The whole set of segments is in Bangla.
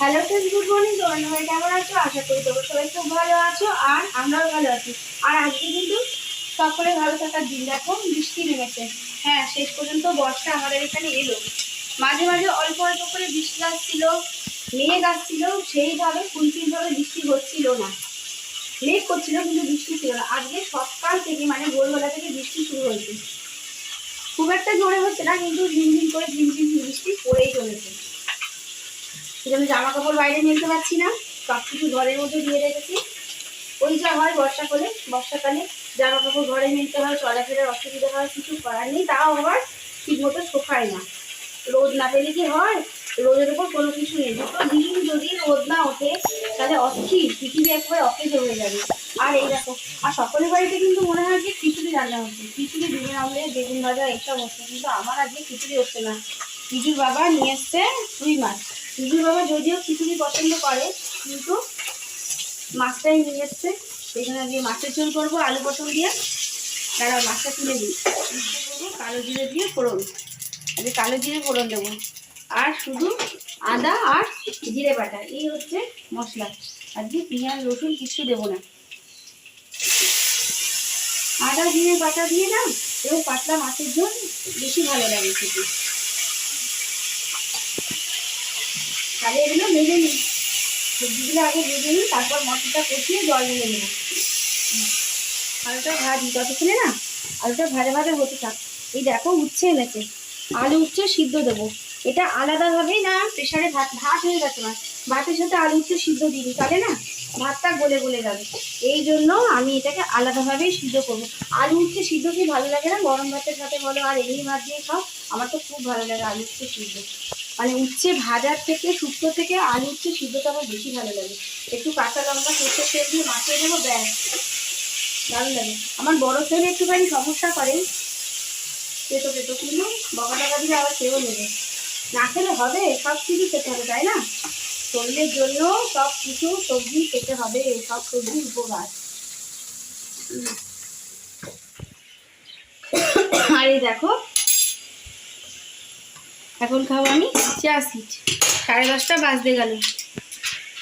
Hello friends, good morning. তোমরা সবাই কেমন আছো? আশা করি তোমরা সবাই খুব ভালো আছো, আর আমরাও ভালো আছি। আর আজকে কিন্তু সকলে ভালো থাকার দিন। দেখো বৃষ্টি নেমেছে। হ্যাঁ, শেষ পর্যন্ত বর্ষা আমাদের এখানে এলো। মাঝে মাঝে অল্প অল্প করে বৃষ্টি আসছিল, মেঘ আসছিল, সেইভাবে কুলফিলভাবে বৃষ্টি হচ্ছিল না। মেঘ করছিল কিন্তু বৃষ্টি ছিল না। আজকে সকাল থেকে মানে ভোরবেলা থেকে বৃষ্টি শুরু হয়েছে। খুব একটা জোরে হচ্ছে না, কিন্তু ঝিমঝিম করে ঝিমঝিম বৃষ্টি পড়েই চলেছে। সেজন্য জামা কাপড় বাইরে মেলতে পারছি না, সব কিছু ঘরের মধ্যে দিয়ে রেখেছি। ওই যা হয় বর্ষাকালে জামা কাপড় ঘরে মেলতে হয়, চলাফেরার অসুবিধা হয়, কিছু করার নেই। তাও আবার ঠিক মতো শোকায় না। রোদ না পেলে কি হয়? রোদের উপর কোনো কিছু নেই। দুটো দিন যদি রোদ না ওঠে তাহলে অস্থির, পৃথিবী একবারে অকেজো হয়ে যাবে। আর এই দেখো, আর সকলের বাড়িতে কিন্তু মনে হয় যে খিচুড়ি রান্না হচ্ছে, খিচুড়ি, বেগুন আমলেট, বেগুন ভাজা এইসব হচ্ছে, কিন্তু আমার আজকে খিচুড়ি হচ্ছে না। রিজুর বাবা নিয়ে এসছে রুই মাছ। রিজুর বাবা যদিও খিচুড়ি পছন্দ করে, কিন্তু মাছটাই নিয়ে এসছে। সেখানে দিয়ে মাছের ঝোল করবো আলু পটল দিয়ে। তারা মাছটা তুলে দিই, করবো কালো জিরে দিয়ে ফোড়ন। আজকে কালো জিরে ফোড়ন দেবো, আর শুধু আদা আর জিরে বাটা, এই হচ্ছে মশলা। আজকে পেঁয়াজ রসুন কিছু দেবো না। আদা জিরে বাটা দিয়ে না এবং পাতলা মাছের ঝোল বেশি ভালো লাগে খেতে। তাহলে এগুলো ভেজে নিই, সবজিগুলো আগে ভেজে নিই, তারপর মশলাটা কষিয়ে জল ঢেলে নেবো। আলুটা ভাজি ততক্ষণে না, আলুটা ভাজা ভাজা হতে থাক। এই দেখো উচ্ছে এনেছে, আলু উচ্ছে সিদ্ধ দেবো। এটা আলাদাভাবেই না প্রেশারে ভাত ভাত হয়ে গেছে। না, ভাতের সাথে আলু উচ্ছে সিদ্ধ দিই, তাহলে না ভাতটা গলে গলে যাবে। এই জন্য আমি এটাকে আলাদাভাবেই সিদ্ধ করবো। আলু উচ্ছে সিদ্ধ কি ভালো লাগে না? গরম ভাতের সাথে বলো আর এমনি ভাত দিয়ে খাও, আমার তো খুব ভালো লাগে আলু উচ্ছে সিদ্ধ। মানে উচ্ছে ভাজার থেকে, শুক্তো থেকে আলু উচ্ছে সিদ্ধটা আমার বেশি ভালো লাগে। একটু কাঁচা লঙ্কা সরষের তেল দিয়ে মাখিয়ে দেবো, ব্যাস দারুণ লাগে। আমার বড় ছেলে একটুখানি সমস্যা করে, পেটো পেটো, কিন্তু বকা টাকা দিলে আবার খেয়েও নেবে। না খেলে হবে? সব কিছু খেতে হবে, তাই না? শরীরের জন্য সব কিছু সবজি খেতে হবে, সব সবজির উপকার। আর এই দেখো, এখন খাবো আমি চিয়া সিড। 10:30 বাজতে গেল।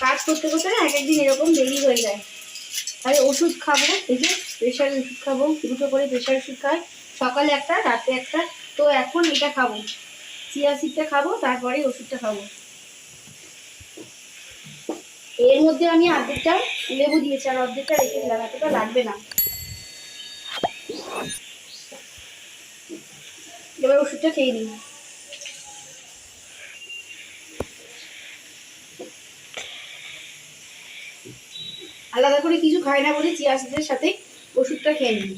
কাজ করতে করতে না এক একদিন এরকম দেরি হয়ে যায়। তাহলে ওষুধ খাবো, এই যে প্রেশারের ওষুধ খাবো, দুটো করে প্রেশার ওষুধ খাই, সকালে একটা রাতে একটা। তো এখন এটা খাবো, চিয়া সিডটা খাবো, তারপরে ওষুধটা খাবো। এর মধ্যে আমি অর্ধেকটা লেবু দিয়েছি আর অর্ধেকটা রেখে দিলাম, এতটা লাগবে না। এবার ওষুধটা খেয়ে নিই। আলাদা করে কিছু খাই না বলে চিয়া সিডের সাথে ওষুধটা খেয়ে নিই।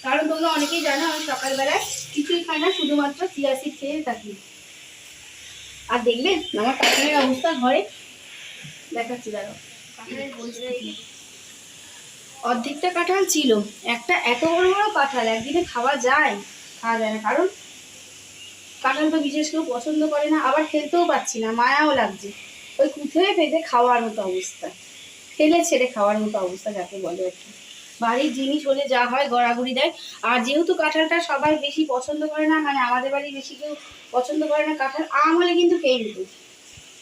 কারণ তোমরা অনেকেই জানো আমি সকালবেলায় কিছুই খাই না, শুধুমাত্র চিয়া সিড খেয়ে থাকি। আর দেখবে আমার কাঁঠালের অবস্থা ঘরে দেখাচ্ছি, দাঁড়াও। কাঁঠালের পরিস্থিতি, অর্ধেকটা কাঁঠাল ছিল, একটা এত বড় বড় কাঁঠাল একদিনে খাওয়া যায়? খাওয়া যায় না, কারণ কাঁঠাল তো বিশেষ কেউ পছন্দ করে না, আবার ফেলতেও পাচ্ছি না, মায়াও লাগছে। ওই কুথে ফেটে খাওয়ার মতো অবস্থা, ফেলে ছেড়ে খাওয়ার মতো অবস্থা যাকে বলে আর কি। বাড়ির জিনিস হলে যা হয় গড়াগড়ি দেয়। আর যেহেতু কাঁঠালটা সবাই বেশি পছন্দ করে না, মানে আমাদের বাড়ি বেশি কেউ পছন্দ করে না কাঁঠাল, আম হলে কিন্তু খেয়ে নিত,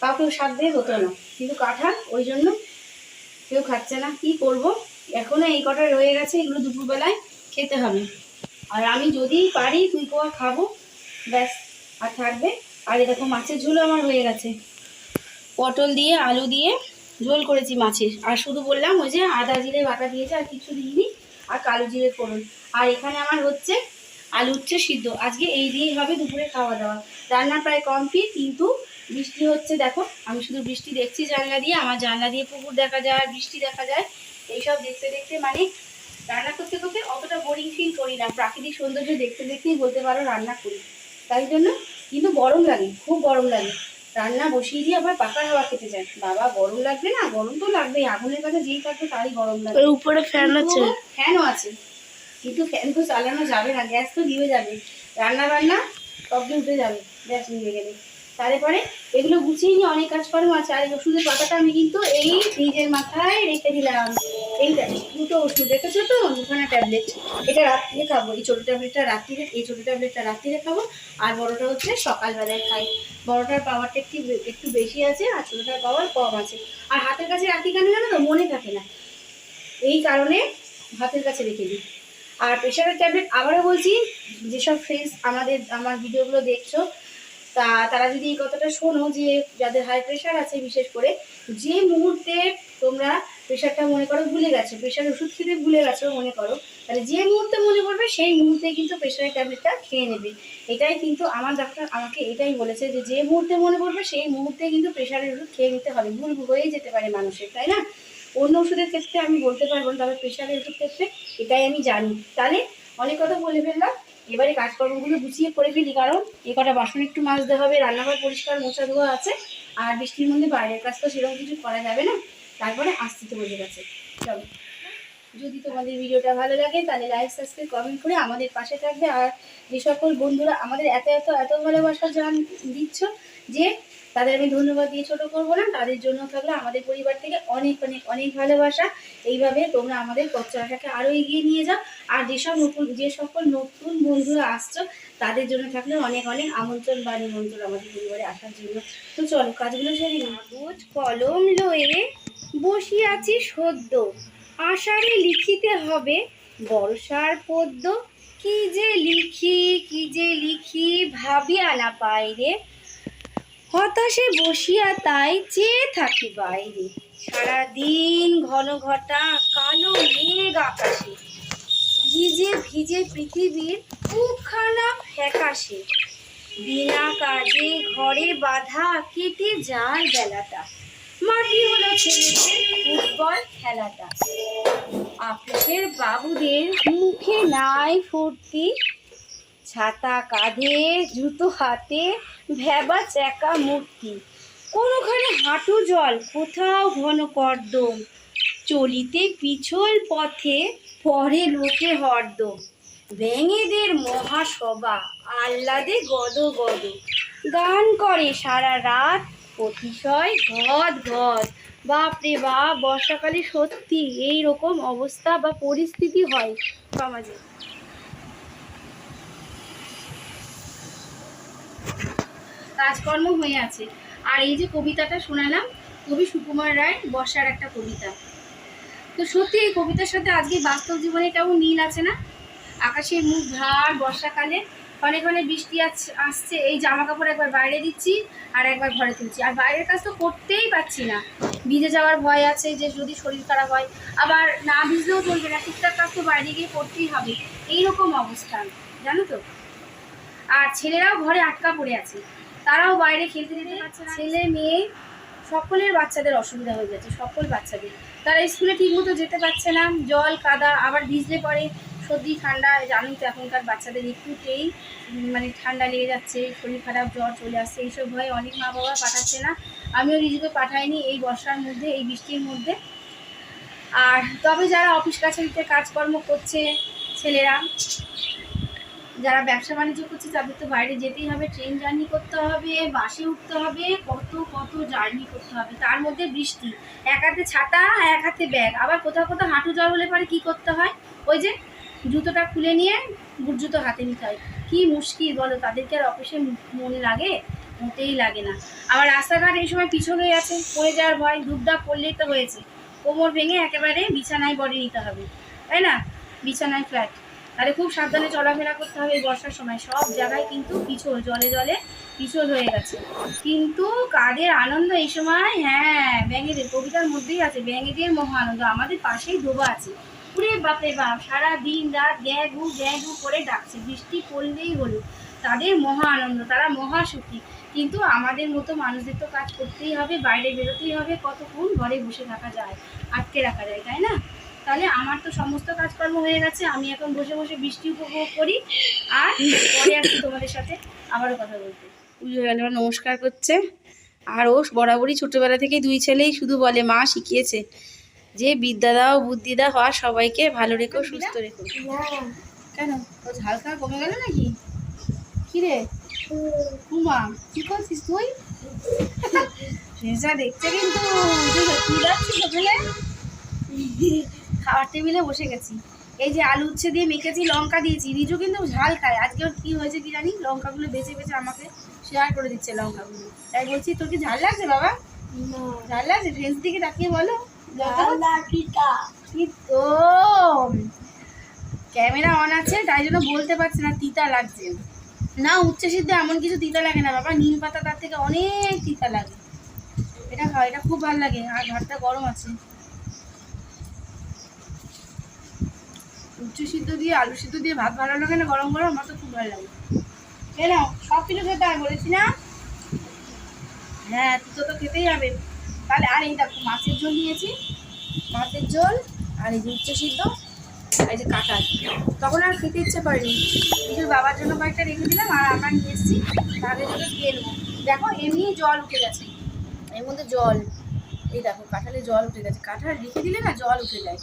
কাউকে স্বাদ দিয়ে হতো না, কিন্তু কাঁঠাল ওই জন্য কেউ খাচ্ছে না। কি করব, এখনো এই কটা রয়ে গেছে, এগুলো দুপুরবেলায় খেতে হবে। আর আমি যদি পারি 2 কোয়া খাবো, ব্যাস আর থাকবে। আর এই দেখো মাছের ঝোলও আমার হয়ে গেছে, পটল দিয়ে আলু দিয়ে ঝোল করেছি মাছের। আর শুধু বললাম ওই যে আদা জিরে বাটা দিয়েছে, আর কিছু দিইনি, আর কালো জিরে ফোড়ন। আর এখানে আমার হচ্ছে আলু উচ্ছে সিদ্ধ। আজকে এই দিয়েই হবে দুপুরে খাওয়া দাওয়া। রান্না প্রায় কমপ্লিট, কিন্তু বৃষ্টি হচ্ছে দেখো, আমি শুধু বৃষ্টি দেখছি জানলা দিয়ে। আমার জানলা দিয়ে পুকুর দেখা যায়, বৃষ্টি দেখা যায়, এইসব দেখতে দেখতে মানে রান্না করতে করতে অতটা বোরিং ফিল করি না। প্রাকৃতিক সৌন্দর্য দেখতে দেখতেই বলতে পারো রান্না করি, তাই জন্য। কিন্তু গরম লাগে, খুব গরম লাগে। রান্না বসিয়ে দিয়ে আবার পাকা হাওয়া খেতে যায়, বাবা গরম লাগবে না? গরম তো লাগবেই, আগুনের কাছে যেই থাকবে তারই গরম লাগবে। উপরে ফ্যান আছে, ফ্যানও আছে, কিন্তু ফ্যান তো চালানো যাবে না, গ্যাস তো নিভে যাবে। রান্না বান্না সব উঠে যাবে গ্যাস নিভে গেলে। তারপরে এগুলো গুছিয়ে নিয়ে অনেক কাজকর্ম আছে। আর এই ওষুধের পাতাটা আমি কিন্তু এই ফ্রিজের মাথায় রেখে দিলাম, এইটা দুটো ওষুধ দেখেছো তো, দুখানা ট্যাবলেট। এটা রাত্রিরে খাবো, এই ছোটো ট্যাবলেটটা রাত্রিরে, এই ছোটো ট্যাবলেটটা রাত্রিরে খাবো, আর বড়োটা হচ্ছে সকালবেলায় খাই। বড়োটার পাওয়ারটা একটু বেশি আছে, আর ছোটোটার পাওয়ার কম আছে। আর হাতের কাছে রাখি কেন জানো তো, মনে থাকে না, এই কারণে হাতের কাছে রেখে দিই। আর প্রেশারের ট্যাবলেট আবারও বলছি, যেসব ফ্রেন্ডস আমার ভিডিওগুলো দেখছো, তারা যদি এই কথাটা শোনো, যে যাদের হাই প্রেশার আছে বিশেষ করে, যে মুহূর্তে তোমরা প্রেশারটা মনে করো ভুলে গেছো, প্রেশার ওষুধ খেতে ভুলে গেছো মনে করো, তাহলে যে মুহূর্তে মনে পড়বে সেই মুহূর্তে কিন্তু প্রেশারের ট্যাবলেটটা খেয়ে নেবে। এটাই কিন্তু আমার ডাক্তার আমাকে এটাই বলেছে, যে মুহূর্তে মনে পড়বে সেই মুহূর্তে কিন্তু প্রেশারের ওষুধ খেয়ে নিতে হবে। ভুল হয়ে যেতে পারে মানুষের, তাই না? অন্য ওষুধের ক্ষেত্রে আমি বলতে পারবো না, তবে প্রেশারের ওষুধ ক্ষেত্রে এটাই আমি জানি। তাহলে অনেক কথা বলে ফেললাম, এবারে কাজকর্মগুলো গুছিয়ে করে ফেলি, কারণ এ কটা বাসন একটু মাজতে হবে, রান্নাঘর পরিষ্কার মোছা ধোয়া আছে, আর বৃষ্টির মধ্যে বাইরের কাজ তো সেরকম কিছু করা যাবে না। তারপরে আসতে তো বোঝা গেছে। চলো, যদি তোমাদের ভিডিওটা ভালো লাগে তাহলে লাইক, সাবস্ক্রাইব, কমেন্ট করে আমাদের পাশে থাকবে। আর যে সকল বন্ধুরা আমাদের এত এত এত ভালোবাসা দিচ্ছ, যে তাদের আমি ধন্যবাদ দিয়ে ছোটো করবো না, তাদের জন্য থাকলে আমাদের পরিবার থেকে অনেক অনেক অনেক ভালোবাসা। এইভাবে তোমরা আমাদের পথ চলাটাকে আরও এগিয়ে নিয়ে যাও। আর যে সকল নতুন বন্ধুরা আসছো, তাদের জন্য থাকলে অনেক অনেক আমন্ত্রণ বা নিমন্ত্রণ আমাদের পরিবারে আসার জন্য। তো চলো, কাজগুলো সেরে কাগজ কলম লয়ে বসিয়াছি সদ্য, আষাঢ়ে লিখিতে হবে বর্ষার পদ্য। কি যে লিখি ভাবিয়া না পাই রে, হতাশে বসিয়া তাই চেয়ে থাকি বাইরে। সারাদিন ঘন ঘটা কালো মেঘ আকাশে, ভিজে ভিজে পৃথিবীর মুখখানা ফ্যাকাশে। বিনা কাজে ঘরে বাঁধা কেটে যায় বেলাটা, মাটি হলো ছেলেদের ফুটবল খেলাটা। আফিসের বাবুদের মুখে নাই ফুর্তি, ছাতা কাঁধে জুতো হাতে ভেবা চেকা মূর্তি। কোনোখানে হাঁটু জল, কোথাও ঘন কর্দম, চলিতে পিছল পথে পরে লোকে হরদম। ব্যাঙেদের মহাসভা আহ্লাদে গদ গদ, গান করে সারা রাত অতিশয় ঘদ ঘদ। বাপরে বাপ, বর্ষাকালে সত্যি এই রকম অবস্থা বা পরিস্থিতি হয় সমাজে। কাজকর্ম হয়ে আছে। আর এই যে কবিতাটা শোনালাম, কবি সুকুমার রায় বর্ষার একটা কবিতা। তো সত্যি এই কবিতার সাথে আজকে বাস্তব জীবনে কেমন মিল আছে না? আকাশের মুখ ভার, বর্ষাকালে ক্ষণে ক্ষণে বৃষ্টি আসছে, এই জামা কাপড় একবার বাইরে দিচ্ছি আর একবার ঘরে তুলছি, আর বাইরের কাজ তো করতেই পারছি না, ভিজে যাওয়ার ভয় আছে, যে যদি শরীর খারাপ হয়। আবার না ভিজলেও চলবে না, টুকটাক কাজ তো বাইরে গিয়ে করতেই হবে, এইরকম অবস্থান, জানো তো। আর ছেলেরাও ঘরে আটকা পড়ে আছে, তারাও বাইরে খেলতে যেতে পারছে না। ছেলে মেয়ে সকলের বাচ্চাদের অসুবিধা হয়ে যাচ্ছে, সকল বাচ্চাদের। তারা স্কুলে ঠিকমতো যেতে পারছে না, জল কাদা, আবার ভিজলে পরে সর্দি ঠান্ডা। জানোই তো এখনকার বাচ্চাদের একটুতেই মানে ঠান্ডা লেগে যাচ্ছে, শরীর খারাপ, জ্বর চলে আসছে, এইসব ভয়ে অনেক মা বাবা পাঠাচ্ছে না। আমিও রিজিকে পাঠাইনি এই বর্ষার মধ্যে, এই বৃষ্টির মধ্যে। আর তবে যারা অফিস কাছারিতে কাজকর্ম করছে, ছেলেরা যারা ব্যবসা বাণিজ্য করছে, তাদের তো বাইরে যেতেই হবে, ট্রেন জার্নি করতে হবে, বাসে উঠতে হবে, কত কত জার্নি করতে হবে, তার মধ্যে বৃষ্টি, এক হাতে ছাতা এক হাতে ব্যাগ, আবার কোথাও কোথাও হাঁটু জল হলে পরে কী করতে হয়, ওই যে জুতোটা খুলে নিয়ে বুট জুতো হাতে নিতে হয়। কী মুশকিল বলো, তাদেরকে আর অফিসে মনে লাগে? মোটেই লাগে না। আবার রাস্তাঘাট এই সময় পিছল হয়ে আছে, পড়ে যাওয়ার ভয়, ধূপধাপ পড়লেই তো হয়েছে, কোমর ভেঙে একেবারে বিছানায় বডি নিতে হবে, তাই না? বিছানায় ফ্ল্যাট। তাহলে খুব সাবধানে চলাফেরা করতে হবে এই বর্ষার সময়। সব জায়গায় কিন্তু পিছল, জলে জলে পিছল হয়ে গেছে। কিন্তু কাদের আনন্দ এই সময়! হ্যাঁ, ব্যাঙেদের, কবিতার মধ্যেই আছে ব্যাঙেদের মহা আনন্দ। আমাদের পাশেই ডোবা আছে, পুরে বাপরে বাপ, সারা দিন রাত গ্যাঁ গু করে ডাকছে, বৃষ্টি পড়লেই হলো, তাদের মহা আনন্দ, তারা মহা সুখী। কিন্তু আমাদের মতো মানুষদের তো কাজ করতেই হবে, বাইরে বেরোতেই হবে, কতক্ষণ ঘরে বসে থাকা যায়, আটকে রাখা যায়, তাই না? তাহলে আমার তো সমস্ত কাজকর্ম হয়ে গেছে, আমি এখন বসে বসে বৃষ্টি উপভোগ করি, আর পরে আসছি তোমাদের সাথে আবারও কথা বলতে। নমস্কার করছে। আর ও বরাবরই ছোটোবেলা থেকেই দুই ছেলেই শুধু বলে, মা শিখিয়েছে যে বিদ্যা দাও বুদ্ধি দাও, আর সবাইকে ভালো রেখো, সুস্থ রেখো। কেন ও ঝাল খাওয়া কমে গেল নাকি? কিরে উমা, কি করছিস তুই? দেখছে কিন্তু তুই যাচ্ছিস ওখানে। খাওয়ার টেবিলে বসে গেছি। এই যে আলু উচ্ছে দিয়ে মেখেছি, লঙ্কা দিয়েছি। রিজু কিন্তু ঝাল খায়, আজকে ওর কী হয়েছে কি জানি, লঙ্কাগুলো বেছে বেছে আমাকে শেয়ার করে দিচ্ছে লঙ্কাগুলো। তাই বলছি তোর কি ঝাল লাগছে বাবা? ঝাল লাগছে? ফ্রেন্স দিকে তাকিয়ে বলো। তো ক্যামেরা অন আছে তাই জন্য বলতে পারছে না তিতা লাগছে না। উচ্ছে সিদ্ধ এমন কিছু তিতা লাগে না বাবা, নিম পাতা তার থেকে অনেক তিতা লাগে। এটা খাও, এটা খুব ভালো লাগে। আর ভাতটা গরম আছে। উচ্ছে সিদ্ধ দিয়ে আলু সিদ্ধ দিয়ে ভাত ভালো লাগে না গরম গরম? আমার তো খুব ভালো লাগে। কেন সব কিছু খেতে আর বলেছি না? হ্যাঁ তুই তো খেতেই হবে তাহলে। আর এই দেখো মাছের ঝোল নিয়েছি, মাছের ঝোল আর এই যে উচ্ছে সিদ্ধ, এই যে কাঁঠাল। তখন আর খেতে ইচ্ছে করেনি, নিজের বাবার জন্য কয়েকটা রেখে দিলাম আর আমরা নিয়ে এসেছি, তাদের জন্য খেয়ে নেবো। দেখো এমনি জল উঠে গেছে এর মধ্যে, জল। এই দেখো কাঁঠালে জল উঠে গেছে, কাঁঠাল রেখে দিলে না জল উঠে যায়,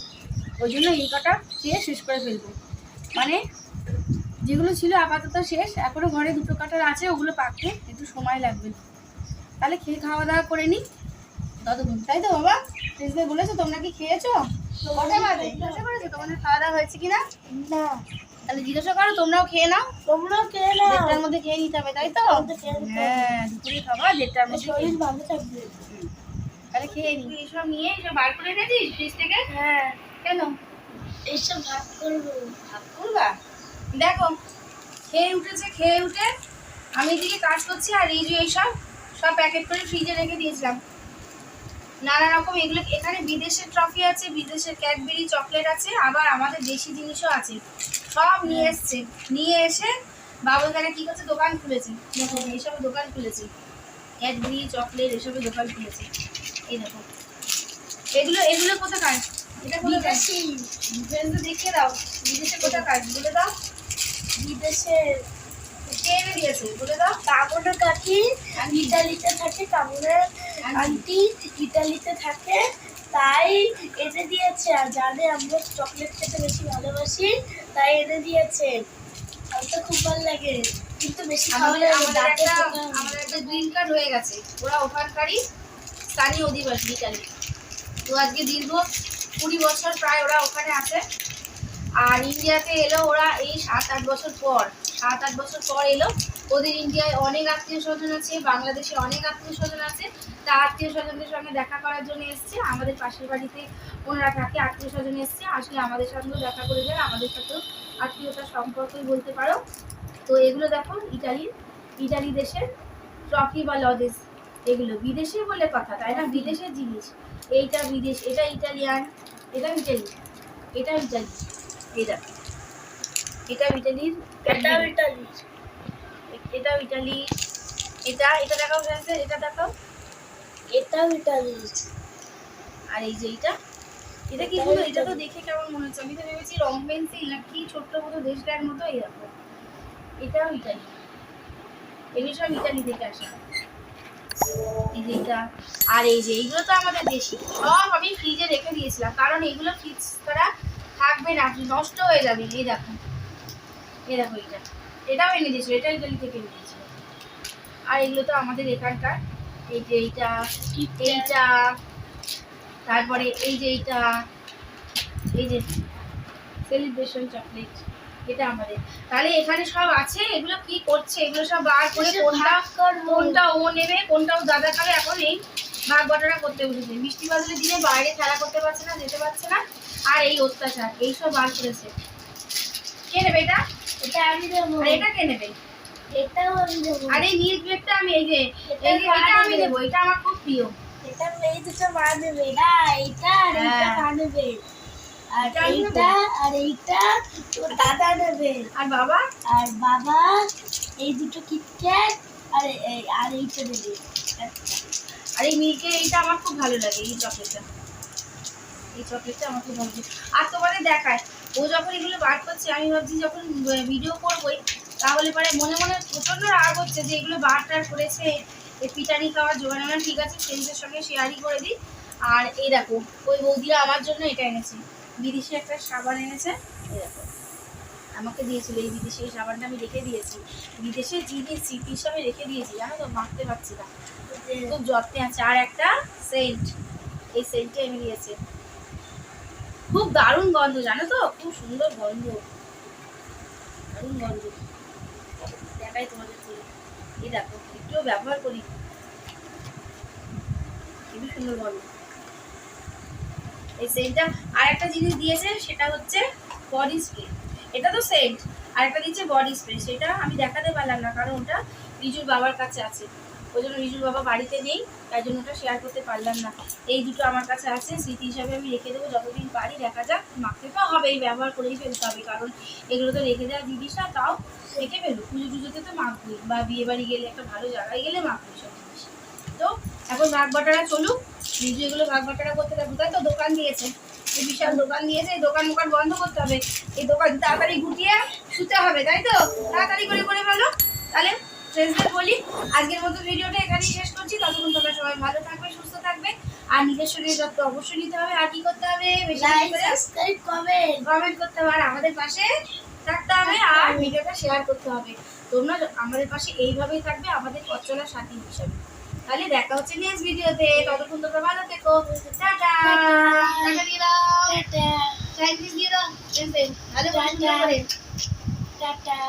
ওই জন্য এই কটা খেয়ে শেষ করে ফেলবো। মানে যেগুলো ছিল আপাতত শেষ, এখনো ঘরে দুটো কাঁঠাল আছে, ওগুলো পাকতে একটু সময় লাগবে। তাহলে খেয়ে খাওয়া দাওয়া করে নিই ততক্ষণ, তাই তো বাবা? ফ্রেন্ডসদের বলেছো তোমরা কি খেয়েছো? কটা বাজে? জিজ্ঞাসা করেছো তোমাদের খাওয়া দাওয়া হয়েছে কিনা? না। তাহলে জিজ্ঞাসা করো, তোমরাও খেয়ে নাও। তোমরাও খেয়ে নাও, 1টার মধ্যে খেয়ে নিতে হবে, তাই তো? হ্যাঁ দুপুরে খাবা 1টার মধ্যে, ভালো থাকবে। তাহলে খেয়ে নি। এইসব নিয়ে এসব বার করে এনেছিস ফ্রিজ থেকে? হ্যাঁ। কেন? এইসব ভাত করবো। ভাত করবা? দেখো খেয়ে উঠেছে, খেয়ে উঠে আমি এদিকে কাজ করছি আর এই যে এইসব সব প্যাকেট করে ফ্রিজে রেখে দিয়েছিলাম। নানা রকম এগুলো, এখানে বিদেশের ট্রফি আছে, বিদেশের ক্যাডবেরি চকলেট আছে, আবার আমাদের দেশি জিনিসও আছে। সব নিয়ে এসছে, নিয়ে এসে বাবু এখানে কি করছে, দোকান খুলেছে। এইসবের দোকান খুলেছে, ক্যাডবেরি চকলেট এসবের দোকান খুলেছে। এই দেখো এগুলো, এগুলো কোথাকার? এটা কোথাকার? ফ্রেন্ডসদের দেখিয়ে দাও, বিদেশে কোথাকার বলে দাও। বিদেশের কে এনে দিয়েছে বলে দাও। কামড়ের কাকি ইটালিতে থাকে, কামড়ের আন্টি ইটালিতে থাকে, তাই এনে দিয়েছে। আর জানে আমরা চকলেট খেতে বেশি ভালোবাসি, তাই এনে দিয়েছে। আমার তো খুব ভালো লাগে, কিন্তু বেশি খাওয়ালে আমাদের একটা গ্রিন কার্ড হয়ে গেছে। ওরা ওখানকারই স্থানীয় অধিবাসী ইটালি। তো আজকে দীর্ঘ 20 বছর প্রায় ওরা ওখানে আছে। আর ইন্ডিয়াতে এলো ওরা এই 7-8 বছর পর, 7-8 বছর পর এলো। ওদের ইন্ডিয়ায় অনেক আত্মীয় স্বজন আছে, বাংলাদেশে অনেক আত্মীয় স্বজন আছে। তা আত্মীয় স্বজনদের সঙ্গে দেখা করার জন্য এসছে। আমাদের পাশের বাড়িতে ওনারা থাকে, আত্মীয় স্বজন এসছে, আসলে আমাদের সঙ্গেও দেখা করে যায়, আমাদের সাথেও আত্মীয়তার সম্পর্কই বলতে পারো। তো এগুলো দেখো ইটালি দেশের ট্রফি বা লজেস, এগুলো বিদেশে বলে কথা, তাই না? বিদেশের জিনিস। এইটা বিদেশ, এটা ইটালিয়ান, এটা ইটালি, এটা ইটালি। এই দেখো এটাও ইটালির, এটাও ইটালি, এটাও ইটালি। এটা এটা দেখাও ফ্রেন্ডস, এটা দেখাও, এটাও ইটালি। আর এই যে এটা, এটা কি বলো? এটা তো দেখে কেমন মনে হচ্ছে, আমি তো ভেবেছি রং পেন্সিল না কি ছোট্ট মতো দেশটার মতো। এই দেখো এটাও ইটালি, এগুলো সব ইটালি থেকে আসা। এই যে এটা, আর এই যে এইগুলো তো আমাদের দেশি। সব আমি ফ্রিজে রেখে দিয়েছিলাম, কারণ এগুলো ফ্রিজ ছাড়া থাকবে না, নষ্ট হয়ে যাবে। এই দেখো, এই দেখো এটা, এটাও এনে দিয়েছিল, এটা ইটালি থেকে এনে দিয়েছিল। আর এগুলো তো আমাদের এখানকার। এই যে এইটা, এইটা, তারপরে এই যে এইটা, এই যে সেলিব্রেশন চকলেট, এটা আমাদের। তাহলে এখানে সব আছে, এগুলো কি করছে, এগুলো সব বার করে কোনটা ও নেবে, কোনটা ও দাদা খাবে, এখন এই ভাগ বটারা করতে বসেছে। বৃষ্টি বাদলের দিনে বাইরে খেলা করতে পারছে না, যেতে পারছে না, আর এই অত্যাচার এইসব বার করেছে। কে নেবে এটা? এটা আমি দেবো। আর এটা কে নেবে? এটাও আমি দেবো। আর এই নীল প্লেটটা আমি, এই যে এটা আমি দেবো, এটা আমার খুব প্রিয়। এটা এই দুটো মা নেবে না, এইটা আর এইটা মা নেবে, আর এইটা আর এইটা তোর দাদা নেবে। আর বাবা? আর বাবা এই দুটো কিটক্যাট আর আর এইটা নেবে। আর এই মিল্কের এইটা আমার খুব ভালো লাগে, এই চকলেটটা, এই চকলেটটা আমার খুব ভালো লাগে। আর তোমাদের দেখায় ও যখন এগুলো বার করছে, আমি ভাবছি যখন ভিডিও করবোই তাহলে পরে মনে মনে প্রচণ্ড রাগ হচ্ছে যে এগুলো বার টার করেছে, এই পিটারি খাওয়ার জোগাড় না। ঠিক আছে ফ্রেন্ডসদের সঙ্গে শেয়ারই করে দিই। আর এই দেখো ওই বৌদিরা আমার জন্য এটা এনেছে, বিদেশি একটা সাবান এনেছে। এই দেখো আমাকে দিয়েছিল এই বিদেশি এই সাবানটা, আমি রেখে দিয়েছি। বিদেশের জিনিস স্মৃতি হিসাবে রেখে দিয়েছি, জানো তো, ভাবতে পারছি না, খুব যত্নে আছে। আর একটা সেন্ট, এই সেন্টটা এনে দিয়েছে। খুব দারুণ গন্ধ, জানো তো, খুব সুন্দর গন্ধ, দারুণ গন্ধ। দেখাই তোমাদের তুলে, এই দেখো একটুও ব্যবহার করি, খুবই সুন্দর গন্ধ। এই সেন্টটা আর একটা জিনিস দিয়েছে, সেটা হচ্ছে বডি স্প্রে। এটা তো সেন্ট, আর একটা দিচ্ছে বডি স্প্রে, সেটা আমি দেখাতে পারলাম না কারণ ওটা রিজুর বাবার কাছে আছে, ওই জন্য রিজুর বাবা বাড়িতে নেই, তাই জন্য ওটা শেয়ার করতে পারলাম না। এই দুটো আমার কাছে আছে, স্মৃতি হিসাবে আমি রেখে দেবো, যতদিন পারি দেখা যাক। মাখতে তো হবেই, ব্যবহার করেই ফেলতে হবে, কারণ এগুলো তো রেখে দেওয়া জিনিস না, তাও রেখে ফেলবো, পুজো টুজোতে তো মাখবই, বা বিয়ে বাড়ি গেলে একটা ভালো জায়গায় গেলে মাখবই সব জিনিস। তো এখন ভাগ বাটারা চলুক, নিজে এগুলো ভাগ বাটারা করতে থাকবো। তাই তো দোকান দিয়েছে, এই বিশাল দোকান দিয়েছে, এই দোকান মোকান বন্ধ করতে হবে, এই দোকান তাড়াতাড়ি গুটিয়ে শুতে হবে, তাই তো তাড়াতাড়ি করে করে ভালো। তাহলে ফ্রেন্ডসদের বলি, আজকের মতো ভিডিওটা এখানেই শেষ করছি। ততক্ষণ তোমরা সবাই ভালো থাকবে, সুস্থ থাকবে, আর নিজের শরীরের যত্ন অবশ্যই নিতে হবে। আর কি করতে হবে, বেশি করে সাবস্ক্রাইব কমেন্ট করতে হবে, আর আমাদের পাশে থাকতে হবে, আর ভিডিওটা শেয়ার করতে হবে। তোমরা আমাদের পাশে এইভাবেই থাকবে, আমাদের পথ চলার সাথী হিসাবে। তাহলে দেখা হচ্ছে নেক্সট ভিডিওতে, ততক্ষণ তোমরা ভালো থেকো, টাটা। টাটা দিয়ে দাও, টাটা, থ্যাংক ইউ দিয়ে দাও, ভালো করে টাটা।